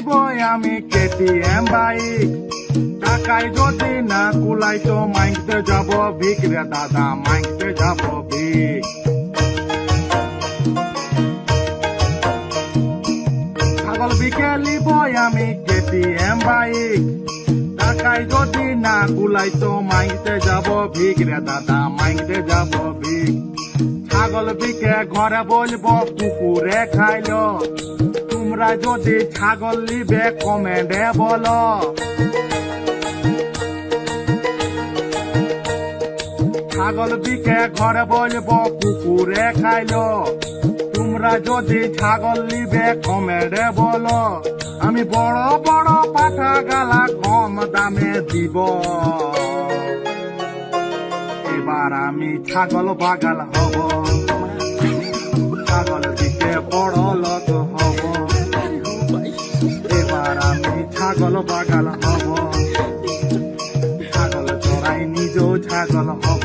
লিব আমি KTM bike. টাকায় যদি না কুলাই তো মাইকতে যাব ভিক রে দাদা, মাইকতে যাব ভিক। ছাগল বিকে লিব আমি KTM বাইক। টাকায় যদি না কুলাই তো মাইকতে যাব ভিক রে দাদা, মাইকতে যাব ভিক। ছাগল বিকে ঘরে বলবো কুকুরে খাইলো। তোমরা যদি ছাগল লিবে কমেন্টে বলো। ছাগল বিকে ঘরে বলবো কুকুরে খাইলো। তোমরা যদি ছাগল লিবে কমেন্টে বলো। আমি বড় বড় পাঠা গালা কম দামে দিব। এবার আমি ছাগল বাগাল হব, ছাগল দিকে বড় লোক হব। এবার আমি ছাগল বাগাল হব, ছাগল চড়াই নিজেও ছাগল হব।